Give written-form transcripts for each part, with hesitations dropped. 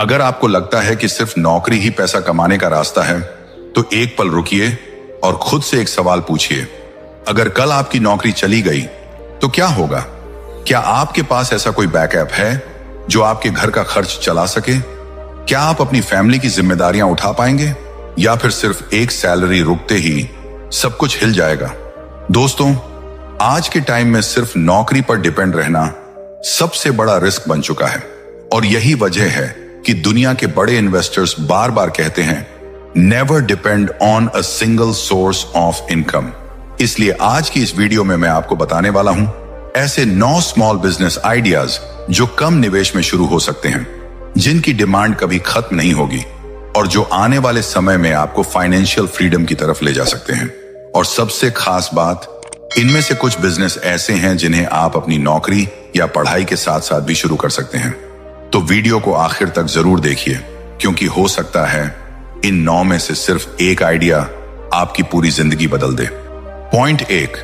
अगर आपको लगता है कि सिर्फ नौकरी ही पैसा कमाने का रास्ता है, तो एक पल रुकिए और खुद से एक सवाल पूछिए, अगर कल आपकी नौकरी चली गई तो क्या होगा? क्या आपके पास ऐसा कोई बैकअप है जो आपके घर का खर्च चला सके? क्या आप अपनी फैमिली की जिम्मेदारियां उठा पाएंगे, या फिर सिर्फ एक सैलरी रुकते ही सब कुछ हिल जाएगा? दोस्तों, आज के टाइम में सिर्फ नौकरी पर डिपेंड रहना सबसे बड़ा रिस्क बन चुका है, और यही वजह है कि दुनिया के बड़े इन्वेस्टर्स बार बार कहते हैं, never depend on a single source of income. इसलिए आज की इस वीडियो में मैं आपको बताने वाला हूं ऐसे 9 स्मॉल बिजनेस आइडियाज जो कम निवेश में शुरू हो सकते हैं, जिनकी डिमांड कभी खत्म नहीं होगी और जो आने वाले समय में आपको फाइनेंशियल फ्रीडम की तरफ ले जा सकते हैं। और सबसे खास बात, इनमें से कुछ बिजनेस ऐसे हैं जिन्हें आप अपनी नौकरी या पढ़ाई के साथ साथ भी शुरू कर सकते हैं। तो वीडियो को आखिर तक जरूर देखिए, क्योंकि हो सकता है इन 9 में से सिर्फ एक आइडिया आपकी पूरी जिंदगी बदल दे। Point 1,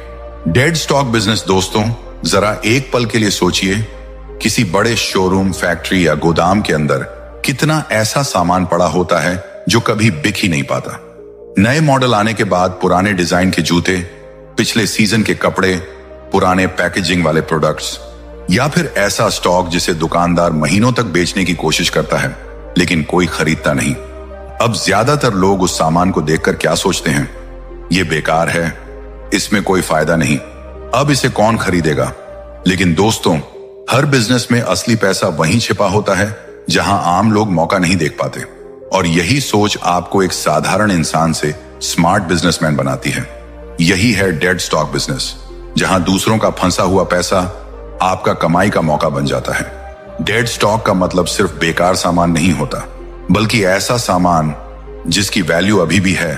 dead stock business. दोस्तों, जरा एक पल के लिए सोचिए, किसी बड़े शोरूम, फैक्ट्री या गोदाम के अंदर कितना ऐसा सामान पड़ा होता है जो कभी बिक ही नहीं पाता। नए मॉडल आने के बाद पुराने डिजाइन के जूते, पिछले सीजन के कपड़े, पुराने पैकेजिंग वाले प्रोडक्ट्स, या फिर ऐसा स्टॉक जिसे दुकानदार महीनों तक बेचने की कोशिश करता है लेकिन कोई खरीदता नहीं। अब ज्यादातर लोग उस सामान को देखकर क्या सोचते हैं? ये बेकार है, इसमें कोई फायदा नहीं, अब इसे कौन खरीदेगा? लेकिन दोस्तों, हर बिजनेस में असली पैसा वहीं छिपा होता है जहां आम लोग मौका नहीं देख पाते, और यही सोच आपको एक साधारण इंसान से स्मार्ट बिजनेसमैन बनाती है। यही है डेड स्टॉक बिजनेस, जहां दूसरों का फंसा हुआ पैसा आपका कमाई का मौका बन जाता है। डेड स्टॉक का मतलब सिर्फ बेकार सामान नहीं होता, बल्कि ऐसा सामान जिसकी वैल्यू अभी भी है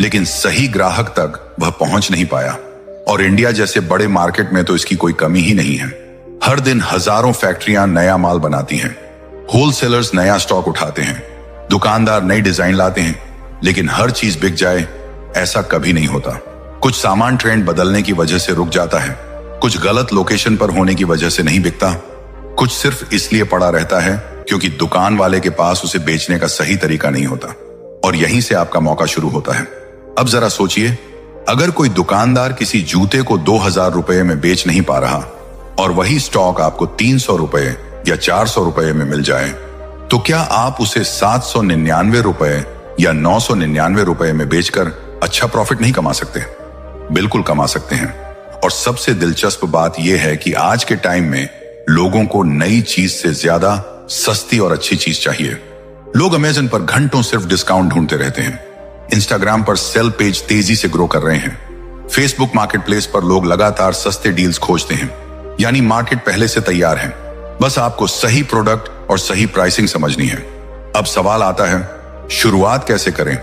लेकिन सही ग्राहक तक वह पहुंच नहीं पाया। और इंडिया जैसे बड़े मार्केट में तो इसकी कोई कमी ही नहीं है। हर दिन हजारों फैक्ट्रियां नया माल बनाती हैं, होलसेलर्स नया स्टॉक उठाते हैं, दुकानदार नई डिजाइन लाते हैं, लेकिन हर चीज बिक जाए ऐसा कभी नहीं होता। कुछ सामान ट्रेंड बदलने की वजह से रुक जाता है, कुछ गलत लोकेशन पर होने की वजह से नहीं बिकता, कुछ सिर्फ इसलिए पड़ा रहता है क्योंकि दुकान वाले के पास उसे बेचने का सही तरीका नहीं होता, और यहीं से आपका मौका शुरू होता है। अब जरा सोचिए, अगर कोई दुकानदार किसी जूते को 2000 रुपए में बेच नहीं पा रहा और वही स्टॉक आपको 300 रुपए या 400 रुपए में मिल जाए, तो क्या आप उसे 799 रुपए या 999 रुपए में बेचकर अच्छा प्रॉफिट नहीं कमा सकते? बिल्कुल कमा सकते हैं। और सबसे दिलचस्प बात यह है कि आज के टाइम में लोगों को नई चीज से ज्यादा सस्ती और अच्छी चीज चाहिए। लोग अमेज़न पर घंटों सिर्फ डिस्काउंट ढूंढते रहते हैं, इंस्टाग्राम पर सेल पेज तेजी से ग्रो कर रहे हैं, फेसबुक मार्केटप्लेस पर लोग लगातार सस्ते डील्स खोजते हैं। यानी मार्केट पहले से तैयार है, बस आपको सही प्रोडक्ट और सही प्राइसिंग समझनी है। अब सवाल आता है, शुरुआत कैसे करें?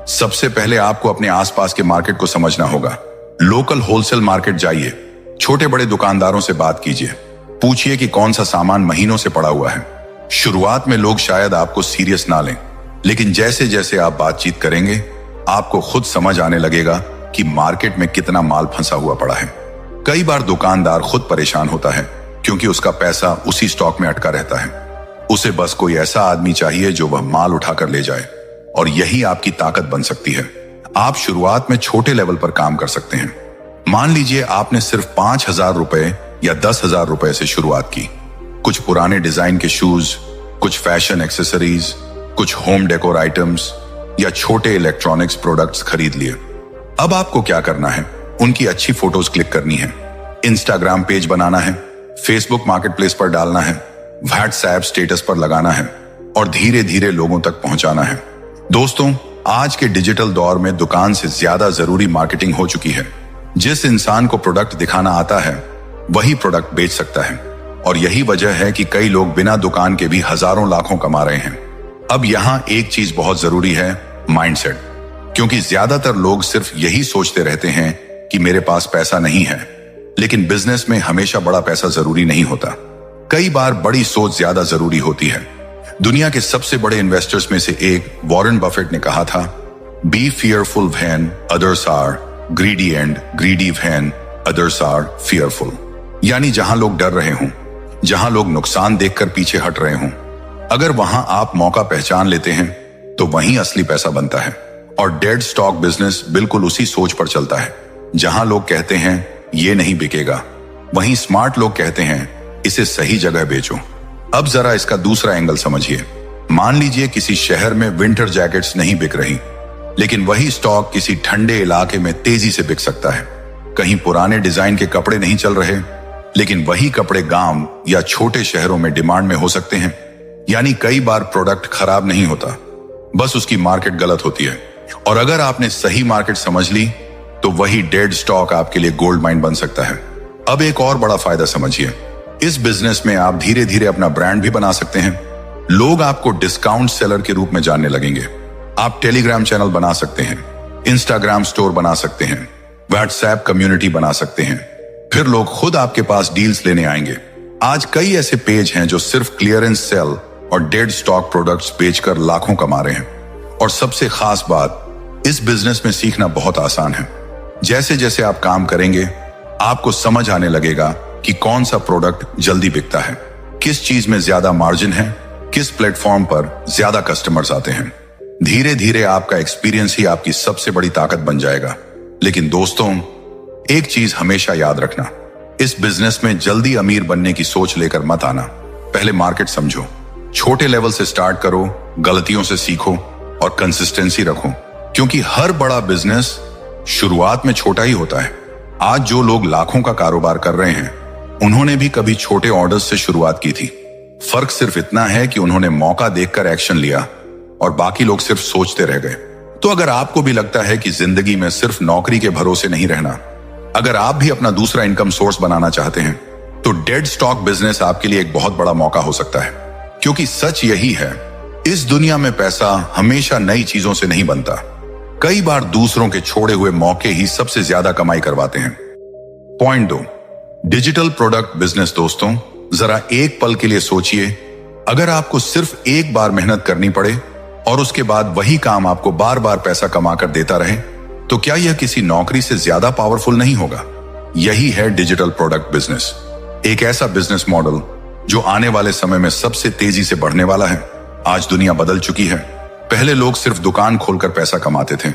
सबसे पहले आपको अपने आसपास के मार्केट को समझना होगा। लोकल होलसेल मार्केट जाइए, छोटे बड़े दुकानदारों से बात कीजिए, पूछिए कि कौन सा सामान महीनों से पड़ा हुआ है। शुरुआत में लोग शायद आपको सीरियस ना लें, लेकिन जैसे जैसे आप बातचीत करेंगे, आपको खुद समझ आने लगेगा कि मार्केट में कितना माल फंसा हुआ पड़ा है। कई बार दुकानदार खुद परेशान होता है क्योंकि उसका पैसा उसी स्टॉक में अटका रहता है। उसे बस कोई ऐसा आदमी चाहिए जो वह माल उठाकर ले जाए, और यही आपकी ताकत बन सकती है। आप शुरुआत में छोटे लेवल पर काम कर सकते हैं। मान लीजिए आपने सिर्फ 5000 रुपए या 10,000 रुपए से शुरुआत की। कुछ पुराने डिजाइन के शूज, कुछ फैशन एक्सेसरीज, कुछ होम डेकोर आइटम्स या छोटे इलेक्ट्रॉनिक्स प्रोडक्ट्स खरीद लिए। अब आपको क्या करना है? उनकी अच्छी फोटोज क्लिक करनी है, इंस्टाग्राम पेज बनाना है, फेसबुक मार्केटप्लेस पर डालना है, व्हाट्सएप स्टेटस पर लगाना है, और धीरे धीरे लोगों तक पहुंचाना है। दोस्तों, आज के डिजिटल दौर में दुकान से ज्यादा जरूरी मार्केटिंग हो चुकी है। जिस इंसान को प्रोडक्ट दिखाना आता है वही प्रोडक्ट बेच सकता है, और यही वजह है कि कई लोग बिना दुकान के भी हजारों लाखों कमा रहे हैं। अब यहाँ एक चीज बहुत जरूरी है, माइंडसेट। क्योंकि ज्यादातर लोग सिर्फ यही सोचते रहते हैं कि मेरे पास पैसा नहीं है, लेकिन बिजनेस में हमेशा बड़ा पैसा जरूरी नहीं होता। कई बार बड़ी सोच ज्यादा जरूरी होती है। दुनिया के सबसे बड़े इन्वेस्टर्स में से एक वॉरेन बफेट ने कहा था, be fearful when others are greedy and greedy when others are fearful. यानी जहां लोग डर रहे हों, जहां लोग नुकसान देखकर पीछे हट रहे हों, अगर वहां आप मौका पहचान लेते हैं तो वहीं असली पैसा बनता है। और डेड स्टॉक बिजनेस बिल्कुल उसी सोच पर चलता है। जहां लोग कहते हैं ये नहीं बिकेगा, वहीं स्मार्ट लोग कहते हैं इसे सही जगह बेचो। अब जरा इसका दूसरा एंगल समझिए। मान लीजिए किसी शहर में विंटर जैकेट्स नहीं बिक रही, लेकिन वही स्टॉक किसी ठंडे इलाके में तेजी से बिक सकता है। कहीं पुराने डिजाइन के कपड़े नहीं चल रहे, लेकिन वही कपड़े गांव या छोटे शहरों में डिमांड में हो सकते हैं। यानी कई बार प्रोडक्ट खराब नहीं होता, बस उसकी मार्केट गलत होती है। और अगर आपने सही मार्केट समझ ली तो वही डेड स्टॉक आपके लिए गोल्ड माइन बन सकता है। अब एक और बड़ा फायदा समझिए। इस बिजनेस में आप धीरे धीरे अपना ब्रांड भी बना सकते हैं। लोग आपको डिस्काउंट सेलर के रूप में जानने लगेंगे। आप टेलीग्राम चैनल बना सकते हैं, इंस्टाग्राम स्टोर बना सकते हैं, व्हाट्सएप कम्युनिटी बना सकते हैं। फिर लोग खुद आपके पास डील्स लेने आएंगे। आज कई ऐसे पेज हैं जो सिर्फ क्लियरेंस सेल और डेड स्टॉक प्रोडक्ट्स बेचकर लाखों कमा रहे हैं। और सबसे खास बात, इस बिजनेस में सीखना बहुत आसान है। जैसे जैसे आप काम करेंगे आपको समझ आने लगेगा कि कौन सा प्रोडक्ट जल्दी बिकता है, किस चीज में ज्यादा मार्जिन है, किस प्लेटफॉर्म पर ज्यादा कस्टमर्स आते हैं। धीरे धीरे आपका एक्सपीरियंस ही आपकी सबसे बड़ी ताकत बन जाएगा। लेकिन दोस्तों, एक चीज हमेशा याद रखना, इस बिजनेस में जल्दी अमीर बनने की सोच लेकर मत आना। पहले मार्केट समझो, छोटे लेवल से स्टार्ट करो, गलतियों से सीखो और कंसिस्टेंसी रखो। क्योंकि हर बड़ा बिजनेस शुरुआत में छोटा ही होता है। आज जो लोग लाखों का कारोबार कर रहे हैं, उन्होंने भी कभी छोटे ऑर्डर्स से शुरुआत की थी। फर्क सिर्फ इतना है कि उन्होंने मौका देखकर एक्शन लिया और बाकी लोग सिर्फ सोचते रह गए। तो अगर आपको भी लगता है कि जिंदगी में सिर्फ नौकरी के भरोसे नहीं रहना, अगर आप भी अपना दूसरा इनकम सोर्स बनाना चाहते हैं, तो डेड स्टॉक बिजनेस आपके लिए एक बहुत बड़ा मौका हो सकता है। क्योंकि सच यही है, इस दुनिया में पैसा हमेशा नई चीजों से नहीं बनता। कई बार दूसरों के छोड़े हुए मौके ही सबसे ज्यादा कमाई करवाते हैं। Point 2, digital product business. दोस्तों, जरा एक पल के लिए सोचिए, अगर आपको सिर्फ एक बार मेहनत करनी पड़े और उसके बाद वही काम आपको बार बार पैसा कमाकर देता रहे, तो क्या यह किसी नौकरी से ज्यादा पावरफुल नहीं होगा? यही है डिजिटल प्रोडक्ट बिजनेस, एक ऐसा बिजनेस मॉडल जो आने वाले समय में सबसे तेजी से बढ़ने वाला है। आज दुनिया बदल चुकी है। पहले लोग सिर्फ दुकान खोलकर पैसा कमाते थे,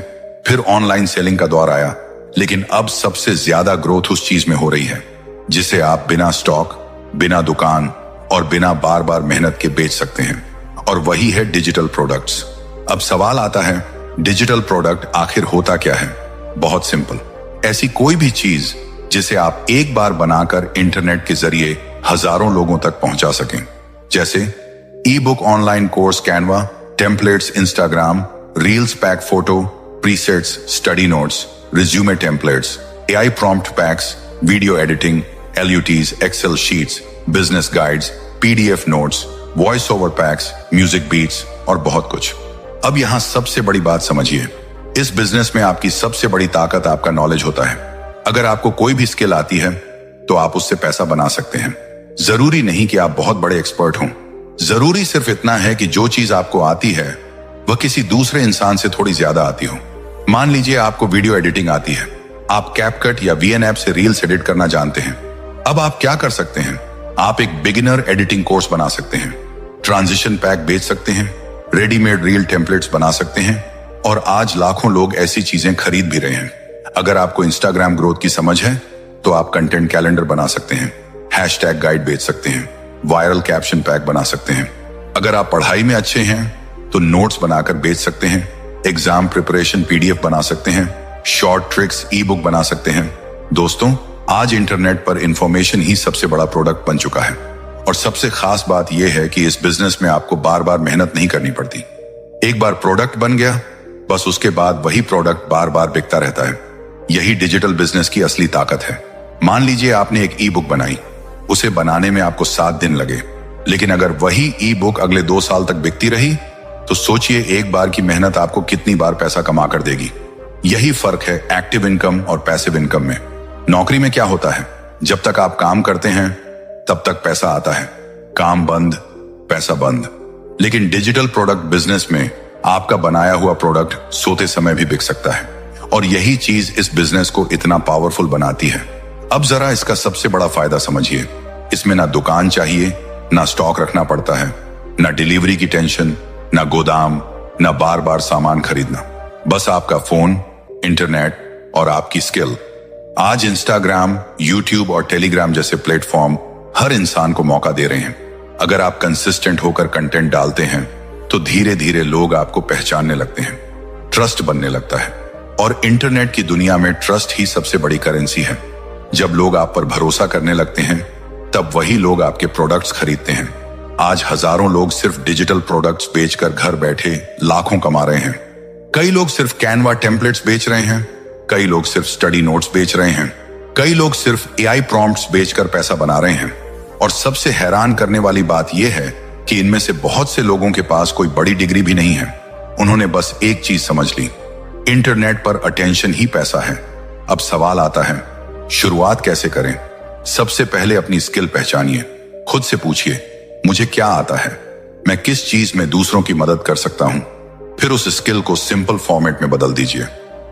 फिर ऑनलाइन सेलिंग का दौर आया, लेकिन अब सबसे ज्यादा ग्रोथ उस चीज में हो रही है जिसे आप बिना स्टॉक, बिना दुकान और बिना बार बार मेहनत के बेच सकते हैं, और वही है डिजिटल प्रोडक्ट्स। अब सवाल आता है, डिजिटल प्रोडक्ट आखिर होता क्या है? बहुत सिंपल, ऐसी कोई भी चीज जिसे आप एक बार बनाकर इंटरनेट के जरिए हजारों लोगों तक पहुंचा सकें। जैसे e book, online course Canva, templates Instagram, reels pack photo, presets, study notes, resume templates, AI prompt packs, video editing, LUTs, Excel sheets, business guides, PDF notes, voice over packs, music beats और बहुत कुछ। अब यहां सबसे बड़ी बात समझिए, इस बिजनेस में आपकी सबसे बड़ी ताकत आपका नॉलेज होता है। अगर आपको कोई भी स्किल आती है तो आप उससे पैसा बना सकते हैं। जरूरी नहीं कि आप बहुत बड़े एक्सपर्ट हों, जरूरी सिर्फ इतना है कि जो चीज आपको आती है वह किसी दूसरे इंसान से थोड़ी ज्यादा आती हो। मान लीजिए आपको वीडियो एडिटिंग आती है, आप कैपकट या वीएन ऐप से रील्स एडिट करना जानते हैं। अब आप क्या कर सकते हैं? आप एक बिगिनर एडिटिंग कोर्स बना सकते हैं, ट्रांजिशन पैक बेच सकते हैं, रेडीमेड रील टेम्पलेट्स बना सकते हैं, और आज लाखों लोग ऐसी चीजें खरीद भी रहे हैं। अगर आपको इंस्टाग्राम ग्रोथ की समझ है तो आप कंटेंट कैलेंडर बना सकते हैं, हैशटैग गाइड बेच सकते हैं, वायरल कैप्शन पैक बना सकते हैं। अगर आप पढ़ाई में अच्छे हैं तो नोट्स बनाकर बेच सकते हैं, एग्जाम प्रिपरेशन पीडीएफ बना सकते हैं, शॉर्ट ट्रिक्स ई बुक बना सकते हैं। दोस्तों, आज इंटरनेट पर इंफॉर्मेशन ही सबसे बड़ा प्रोडक्ट बन चुका है, और सबसे खास बात यह है कि इस बिजनेस में आपको बार बार मेहनत नहीं करनी पड़ती। एक बार प्रोडक्ट बन गया, बस उसके बाद वही प्रोडक्ट बार बार बिकता रहता है। यही डिजिटल बिजनेस की असली ताकत है। मान लीजिए आपने एक ई बुक बनाई, उसे बनाने में आपको 7 दिन लगे, लेकिन अगर वही ई बुक अगले 2 साल तक बिकती रही तो सोचिए एक बार की मेहनत आपको कितनी बार पैसा कमा कर देगी। यही फर्क है एक्टिव इनकम और पैसिव इनकम में। नौकरी में क्या होता है, जब तक आप काम करते हैं तब तक पैसा आता है, काम बंद पैसा बंद। लेकिन डिजिटल प्रोडक्ट बिजनेस में आपका बनाया हुआ प्रोडक्ट सोते समय भी बिक सकता है, और यही चीज इस बिजनेस को इतना पावरफुल बनाती है। अब जरा इसका सबसे बड़ा फायदा समझिए, इसमें ना दुकान चाहिए, ना स्टॉक रखना पड़ता है, ना डिलीवरी की टेंशन, ना गोदाम, ना बार बार सामान खरीदना। बस आपका फोन, इंटरनेट और आपकी स्किल। आज इंस्टाग्राम, यूट्यूब और टेलीग्राम जैसे प्लेटफॉर्म हर इंसान को मौका दे रहे हैं। अगर आप कंसिस्टेंट होकर कंटेंट डालते हैं तो धीरे धीरे लोग आपको पहचानने लगते हैं, ट्रस्ट बनने लगता है। और इंटरनेट की दुनिया में ट्रस्ट ही सबसे बड़ी करेंसी है। जब लोग आप पर भरोसा करने लगते हैं तब वही लोग आपके प्रोडक्ट्स खरीदते हैं। आज हजारों लोग सिर्फ डिजिटल प्रोडक्ट्स बेचकर घर बैठे लाखों कमा रहे हैं। कई लोग सिर्फ कैनवा टेम्पलेट्स बेच रहे हैं, कई लोग सिर्फ स्टडी नोट्स बेच रहे हैं, कई लोग सिर्फ एआई प्रॉम्प्ट्स बेचकर पैसा बना रहे हैं। और सबसे हैरान करने वाली बात यह है कि इनमें से बहुत से लोगों के पास कोई बड़ी डिग्री भी नहीं है। उन्होंने बस एक चीज समझ ली, इंटरनेट पर अटेंशन ही पैसा है। अब सवाल आता है, शुरुआत कैसे करें? सबसे पहले अपनी स्किल पहचानिए। खुद से पूछिए, मुझे क्या आता है? मैं किस चीज में दूसरों की मदद कर सकता हूं? फिर उस स्किल को सिंपल फॉर्मेट में बदल दीजिए।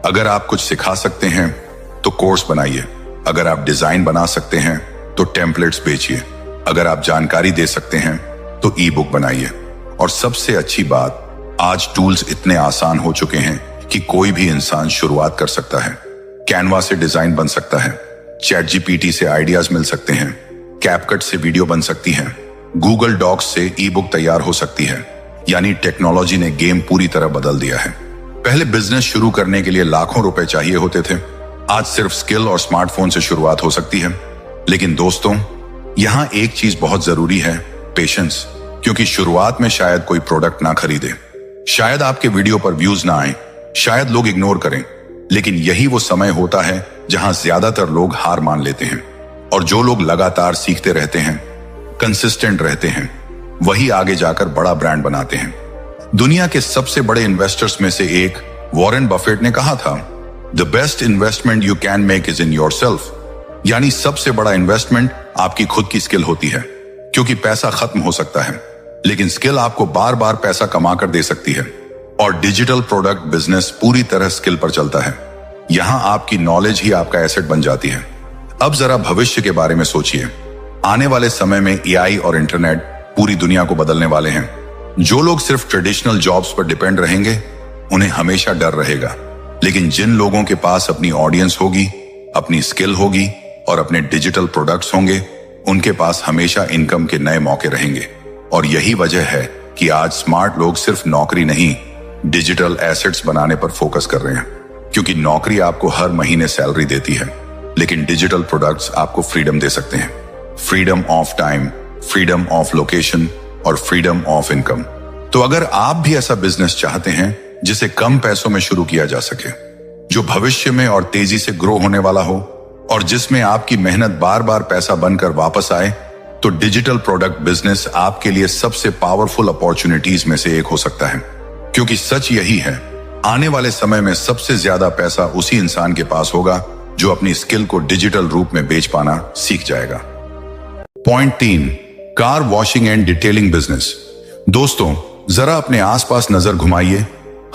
अगर आप कुछ सिखा सकते हैं तो कोर्स बनाइए। अगर आप डिजाइन बना सकते हैं तो टेम्पलेट्स बेचिए। अगर आप जानकारी दे सकते हैं तो ई बुक बनाइए। और सबसे अच्छी बात, आज टूल्स इतने आसान हो चुके हैं कि कोई भी इंसान शुरुआत कर सकता है। कैनवा से डिजाइन बन सकता है, चैट जीपीटी से आइडियाज मिल सकते हैं, कैपकट से वीडियो बन सकती है, गूगल डॉक्स से ई बुक तैयार हो सकती है। यानी टेक्नोलॉजी ने गेम पूरी तरह बदल दिया है। पहले बिजनेस शुरू करने के लिए लाखों रुपए चाहिए होते थे, आज सिर्फ स्किल और स्मार्टफोन से शुरुआत हो सकती है। लेकिन दोस्तों, यहां एक चीज बहुत जरूरी है, पेशेंस। क्योंकि शुरुआत में शायद कोई प्रोडक्ट ना खरीदे, शायद आपके वीडियो पर व्यूज ना आए, शायद लोग इग्नोर करें। लेकिन यही वो समय होता है जहां ज्यादातर लोग हार मान लेते हैं। और जो लोग लगातार सीखते रहते हैं, कंसिस्टेंट रहते हैं, वही आगे जाकर बड़ा ब्रांड बनाते हैं। दुनिया के सबसे बड़े इन्वेस्टर्स में से एक वॉरेन बफेट ने कहा था, the best investment you can make is in yourself. यानी सबसे बड़ा इन्वेस्टमेंट आपकी खुद की स्किल होती है। क्योंकि पैसा खत्म हो सकता है, लेकिन स्किल आपको बार बार पैसा कमा कर दे सकती है। और डिजिटल प्रोडक्ट बिजनेस पूरी तरह स्किल पर चलता है। यहां आपकी नॉलेज ही आपका एसेट बन जाती है। अब जरा भविष्य के बारे में सोचिए। आने वाले समय में एआई और इंटरनेट पूरी दुनिया को बदलने वाले हैं। जो लोग सिर्फ ट्रेडिशनल जॉब्स पर डिपेंड रहेंगे, उन्हें हमेशा डर रहेगा। लेकिन जिन लोगों के पास अपनी ऑडियंस होगी, अपनी स्किल होगी और अपने डिजिटल प्रोडक्ट्स होंगे, उनके पास हमेशा इनकम के नए मौके रहेंगे। और यही वजह है कि आज स्मार्ट लोग सिर्फ नौकरी नहीं, डिजिटल एसेट्स बनाने पर फोकस कर रहे हैं। क्योंकि नौकरी आपको हर महीने सैलरी देती है, लेकिन डिजिटल प्रोडक्ट्स आपको फ्रीडम दे सकते हैं। Freedom of time, freedom of location और फ्रीडम ऑफ इनकम। तो अगर आप भी ऐसा बिजनेस चाहते हैं जिसे कम पैसों में शुरू किया जा सके, जो भविष्य में और तेजी से ग्रो होने वाला हो और जिसमें आपकी मेहनत बार बार पैसा बनकर वापस आए, तो डिजिटल प्रोडक्ट बिजनेस आपके लिए सबसे पावरफुल अपॉर्चुनिटीज में से एक हो सकता है। क्योंकि सच यही है, आने वाले समय में सबसे ज्यादा पैसा उसी इंसान के पास होगा जो अपनी स्किल को डिजिटल रूप में बेच पाना सीख जाएगा। Point 3, car washing and detailing business. दोस्तों, जरा अपने आसपास नजर घुमाइए।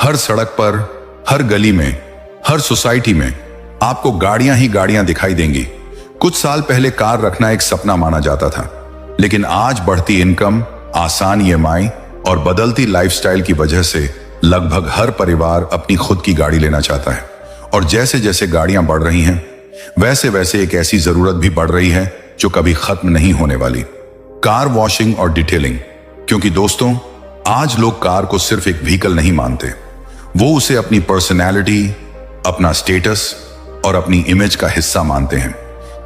हर सड़क पर, हर गली में, हर सोसाइटी में आपको गाड़ियां ही गाड़ियां दिखाई देंगी। कुछ साल पहले कार रखना एक सपना माना जाता था, लेकिन आज बढ़ती इनकम, आसान ईएमआई और बदलती लाइफस्टाइल की वजह से लगभग हर परिवार अपनी खुद की गाड़ी लेना चाहता है। और जैसे जैसे गाड़ियां बढ़ रही हैं, वैसे वैसे एक ऐसी जरूरत भी बढ़ रही है जो कभी खत्म नहीं होने वाली, कार वॉशिंग और डिटेलिंग। क्योंकि दोस्तों, आज लोग कार को सिर्फ एक व्हीकल नहीं मानते, वो उसे अपनी पर्सनैलिटी, अपना स्टेटस और अपनी इमेज का हिस्सा मानते हैं।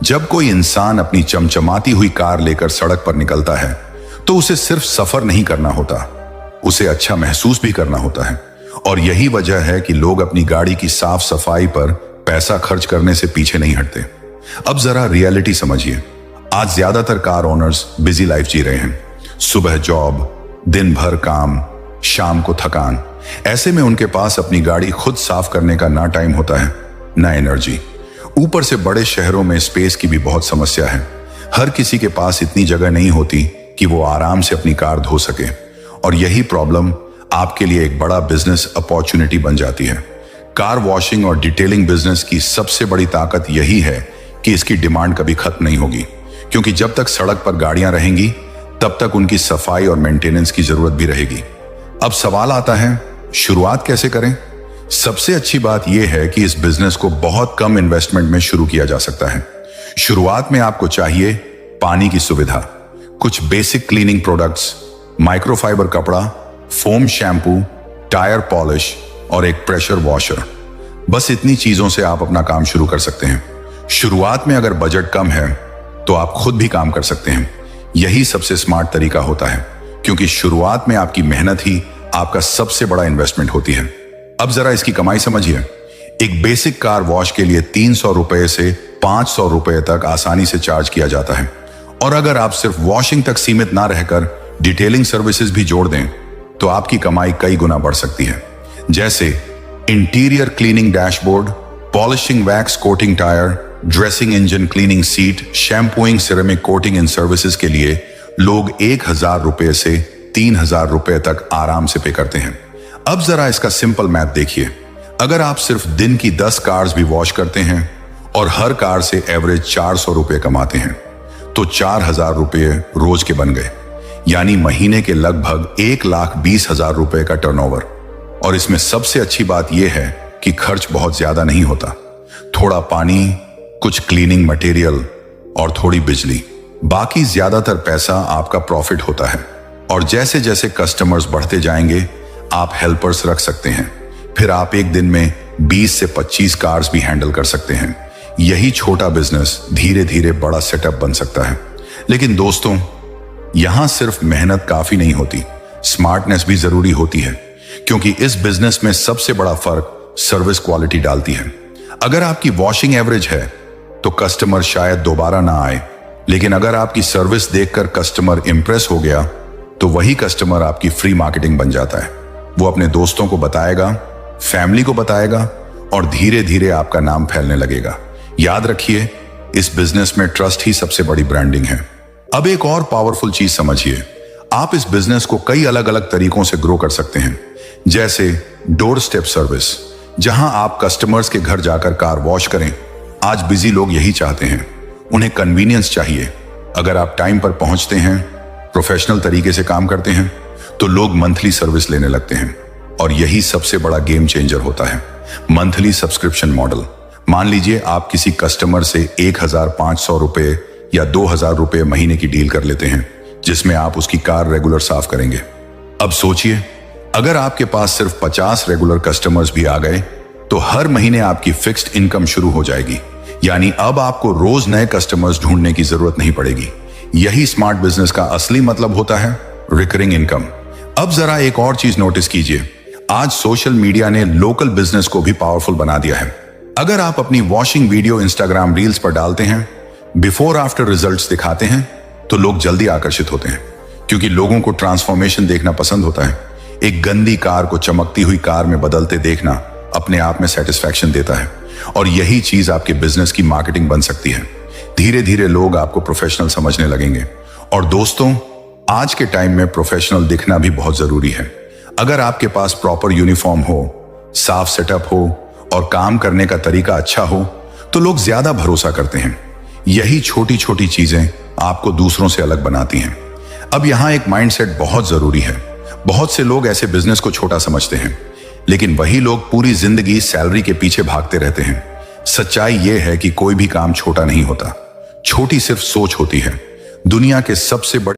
जब कोई इंसान अपनी चमचमाती हुई कार लेकर सड़क पर निकलता है, तो उसे सिर्फ सफर नहीं करना होता, उसे अच्छा महसूस भी करना होता है। और यही वजह है कि लोग अपनी गाड़ी की साफ सफाई पर पैसा खर्च करने से पीछे नहीं हटते। अब जरा रियलिटी समझिए। आज ज्यादातर कार ओनर्स बिजी लाइफ जी रहे हैं। सुबह जॉब, दिन भर काम, शाम को थकान। ऐसे में उनके पास अपनी गाड़ी खुद साफ करने का ना टाइम होता है, ना एनर्जी। ऊपर से बड़े शहरों में स्पेस की भी बहुत समस्या है। हर किसी के पास इतनी जगह नहीं होती कि वो आराम से अपनी कार धो सके। और यही प्रॉब्लम आपके लिए एक बड़ा बिजनेस अपॉर्चुनिटी बन जाती है। कार वॉशिंग और डिटेलिंग बिजनेस की सबसे बड़ी ताकत यही है कि इसकी डिमांड कभी खत्म नहीं होगी। क्योंकि जब तक सड़क पर गाड़ियां रहेंगी, तब तक उनकी सफाई और मेंटेनेंस की जरूरत भी रहेगी। अब सवाल आता है, शुरुआत कैसे करें? सबसे अच्छी बात यह है कि इस बिजनेस को बहुत कम इन्वेस्टमेंट में शुरू किया जा सकता है। शुरुआत में आपको चाहिए पानी की सुविधा, कुछ बेसिक क्लीनिंग प्रोडक्ट्स, माइक्रोफाइबर कपड़ा, फोम शैम्पू, टायर पॉलिश और एक प्रेशर वॉशर। बस इतनी चीजों से आप अपना काम शुरू कर सकते हैं। शुरुआत में अगर बजट कम है तो आप खुद भी काम कर सकते हैं। यही सबसे स्मार्ट तरीका होता है, क्योंकि शुरुआत में आपकी मेहनत ही आपका सबसे बड़ा इन्वेस्टमेंट होती है। अब जरा इसकी कमाई समझिए। एक बेसिक कार वॉश के लिए 300 रुपए से 500 रुपए तक आसानी से चार्ज किया जाता है। और अगर आप सिर्फ वॉशिंग तक सीमित ना रहकर डिटेलिंग सर्विसेज भी जोड़ दें तो आपकी कमाई कई गुना बढ़ सकती है। जैसे interior cleaning dashboard, polishing wax coating tyre, dressing engine cleaning seat, shampooing ceramic coating इन सर्विसेज के लिए लोग 1000 रुपए से 3000 रुपए तक आराम से पे करते हैं। अब जरा इसका सिंपल मैथ देखिए। अगर आप सिर्फ दिन की 10 कार्स भी वॉश करते हैं और हर कार से एवरेज 400 रुपए कमाते हैं तो 4000 रुपए रोज के बन गए, यानी महीने के लगभग 1,20,000 रुपए का टर्नओवर। और इसमें सबसे अच्छी बात यह है कि खर्च बहुत ज्यादा नहीं होता। थोड़ा पानी, कुछ क्लीनिंग मटेरियल और थोड़ी बिजली, बाकी ज्यादातर पैसा आपका प्रॉफिट होता है। और जैसे जैसे कस्टमर्स बढ़ते जाएंगे आप हेल्पर्स रख सकते हैं। फिर आप एक दिन में 20 से 25 कार्स भी हैंडल कर सकते हैं। यही छोटा बिजनेस धीरे धीरे बड़ा सेटअप बन सकता है। लेकिन दोस्तों, यहां सिर्फ मेहनत काफी नहीं होती, स्मार्टनेस भी जरूरी होती है, क्योंकि इस बिजनेस में सबसे बड़ा फर्क सर्विस क्वालिटी डालती है। अगर आपकी वॉशिंग एवरेज है तो कस्टमर शायद दोबारा ना आए, लेकिन अगर आपकी सर्विस देखकर कस्टमर इंप्रेस हो गया तो वही कस्टमर आपकी फ्री मार्केटिंग बन जाता है। वो अपने दोस्तों को बताएगा, फैमिली को बताएगा और धीरे धीरे आपका नाम फैलने लगेगा। याद रखिए, इस बिजनेस में ट्रस्ट ही सबसे बड़ी ब्रांडिंग है। अब एक और पावरफुल चीज समझिए, आप इस बिजनेस को कई अलग अलग तरीकों से ग्रो कर सकते हैं। जैसे डोर स्टेप सर्विस, जहां आप कस्टमर्स के घर जाकर कार वॉश करें। आज बिजी लोग यही चाहते हैं, उन्हें कन्वीनियंस चाहिए। अगर आप टाइम पर पहुंचते हैं, प्रोफेशनल तरीके से काम करते हैं तो लोग मंथली सर्विस लेने लगते हैं। और यही सबसे बड़ा गेम चेंजर होता है, मंथली सब्सक्रिप्शन मॉडल। मान लीजिए आप किसी कस्टमर से 1500 रुपए या 2000 रुपए महीने की डील कर लेते हैं, जिसमें आप उसकी कार रेगुलर साफ करेंगे। अब सोचिए, अगर आपके पास सिर्फ 50 रेगुलर कस्टमर्स भी आ गए तो हर महीने आपकी फिक्स्ड इनकम शुरू हो जाएगी। यानी अब आपको रोज नए कस्टमर्स ढूंढने की जरूरत नहीं पड़ेगी। यही स्मार्ट बिजनेस का असली मतलब होता है, रिकरिंग इनकम। अब जरा एक और चीज नोटिस कीजिए, आज सोशल मीडिया ने लोकल बिजनेस को भी पावरफुल बना दिया है। अगर आप अपनी वॉशिंग वीडियो इंस्टाग्राम रील्स पर डालते हैं, बिफोर आफ्टर रिजल्ट्स दिखाते हैं, तो लोग जल्दी आकर्षित होते हैं, क्योंकि लोगों को ट्रांसफॉर्मेशन देखना पसंद होता है। एक गंदी कार को चमकती हुई कार में बदलते देखना अपने आप में सेटिस्फैक्शन देता है। और यही चीज आपके बिजनेस की मार्केटिंग बन सकती है। धीरे धीरे लोग आपको प्रोफेशनल समझने लगेंगे। और दोस्तों, आज के टाइम में प्रोफेशनल दिखना भी बहुत जरूरी है। अगर आपके पास प्रॉपर यूनिफॉर्म हो, साफ सेटअप हो और काम करने का तरीका अच्छा हो तो लोग ज्यादा भरोसा करते हैं। यही छोटी छोटी चीजें आपको दूसरों से अलग बनाती हैं। अब यहां एक माइंडसेट बहुत जरूरी है। बहुत से लोग ऐसे बिजनेस को छोटा समझते हैं, लेकिन वही लोग पूरी जिंदगी सैलरी के पीछे भागते रहते हैं। सच्चाई यह है कि कोई भी काम छोटा नहीं होता, छोटी सिर्फ सोच होती है। दुनिया के सबसे बड़े